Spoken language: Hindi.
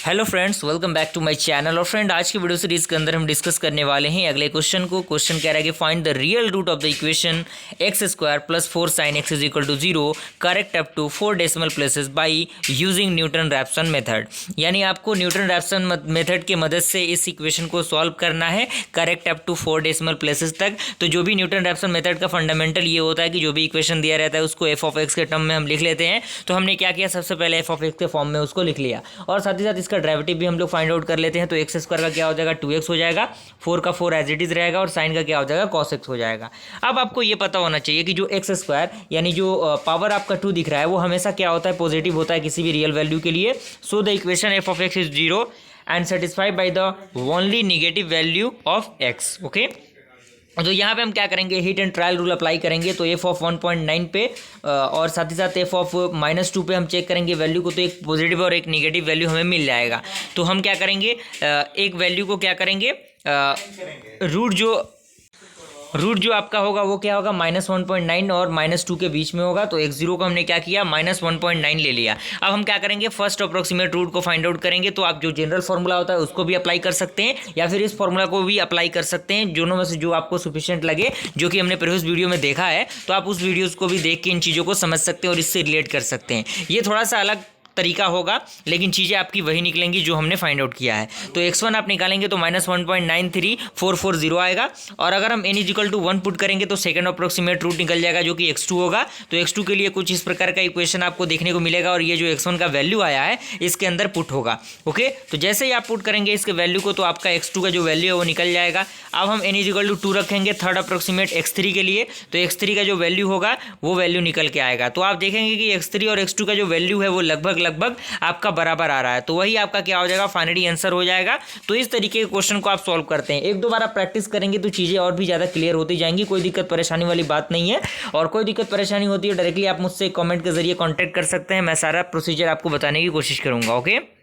Hello friends, welcome back to my channel. और फ्रेंड, आज की वीडियो सीरीज के अंदर हम डिस्कस करने वाले हैं अगले क्वेश्चन को। क्वेश्चन कह रहा है कि find the real root of the equation X square plus 4 sine X is equal to 0 correct up to 4 decimal places by using Newton Raphson method. यानी आपको न्यूटन रैप्सन मेथड की मदद से इस इक्वेशन को सॉल्व करना है correct up to 4 decimal places तक। तो जो भी न्यूटन रैप्सन मेथड का फंडामेंटल ये होता है कि जो भी इक्वेशन दिया रहता है उसको एफ ऑफ एक्स के टर्म में हम लिख लेते हैं। तो हमने क्या किया, सबसे पहले एफ ऑफ एक्स के फॉर्म में उसको लिख लिया और साथ ही साथ इसका डेरिवेटिव भी हम लोग फाइंड आउट कर लेते हैं। तो एक्स स्क्वायर का क्या हो जाएगा, 2x हो जाएगा, 4 का 4 एज इट इज रहेगा और साइन का क्या हो जाएगा, cos x हो जाएगा। अब आपको ये पता होना चाहिए कि जो एक्स स्क्वायर यानी जो पावर आपका 2 दिख रहा है वो हमेशा क्या होता है, पॉजिटिव होता है किसी भी रियल वैल्यू के लिए। So the equation F of x is 0 and satisfied by the only negative value of x. Okay, तो यहाँ पे हम क्या करेंगे, hit and trial rule apply करेंगे। तो एफ ऑफ 1.9 पे और साथ ही साथ एफ ऑफ -2 पे हम चेक करेंगे वैल्यू को। तो एक पॉजिटिव और एक नेगेटिव वैल्यू हमें मिल जाएगा। तो हम क्या करेंगे, एक वैल्यू को क्या करेंगे, रूट जो आपका होगा वो क्या होगा, -1.9 और -2 के बीच में होगा। तो x0 को हमने क्या किया, -1.9 ले लिया। अब हम क्या करेंगे, फर्स्ट अप्रोक्सीमेट रूट को फाइंड आउट करेंगे। तो आप जो जनरल फॉर्मूला होता है उसको भी अप्लाई कर सकते हैं या फिर इस फॉर्मूला को भी अप्लाई कर सकते हैं, दोनों में से जो आपको सफिशिएंट लगे, जो कि हमने प्रीवियस वीडियो में देखा है। तो आप उस वीडियोज़ को भी देख के इन चीज़ों को समझ सकते हैं और इससे रिलेट कर सकते हैं। ये थोड़ा सा अलग तरीका होगा लेकिन चीज़ें आपकी वही निकलेंगी जो हमने फाइंड आउट किया है। तो x1 आप निकालेंगे तो -1.93440 आएगा और अगर हम n = 1 पुट करेंगे तो सेकंड अप्रोक्सीमेट रूट निकल जाएगा जो कि x2 होगा। तो x2 के लिए कुछ इस प्रकार का इक्वेशन आपको देखने को मिलेगा और ये जो x1 का वैल्यू आया है इसके अंदर पुट होगा। ओके, तो जैसे ही आप पुट करेंगे इसके वैल्यू को तो आपका x2 का जो वैल्यू है वो निकल जाएगा। अब हम n = 2 रखेंगे थर्ड अप्रोक्सीमेट x3 के लिए। तो x3 का जो वैल्यू होगा वो वैल्यू निकल के आएगा। तो आप देखेंगे कि x3 और x2 का जो वैल्यू है वो लगभग आपका बराबर आ रहा है। तो वही आपका क्या हो जाएगा, फाइनली आंसर हो जाएगा। तो इस तरीके के क्वेश्चन को आप सॉल्व करते हैं। एक दो बार आप प्रैक्टिस करेंगे तो चीज़ें और भी ज़्यादा क्लियर होती जाएंगी। कोई दिक्कत परेशानी वाली बात नहीं है और कोई दिक्कत परेशानी होती है डायरेक्टली आप मुझसे कमेंट के जरिए कॉन्टैक्ट कर सकते हैं। मैं सारा प्रोसीजर आपको बताने की कोशिश करूँगा। ओके।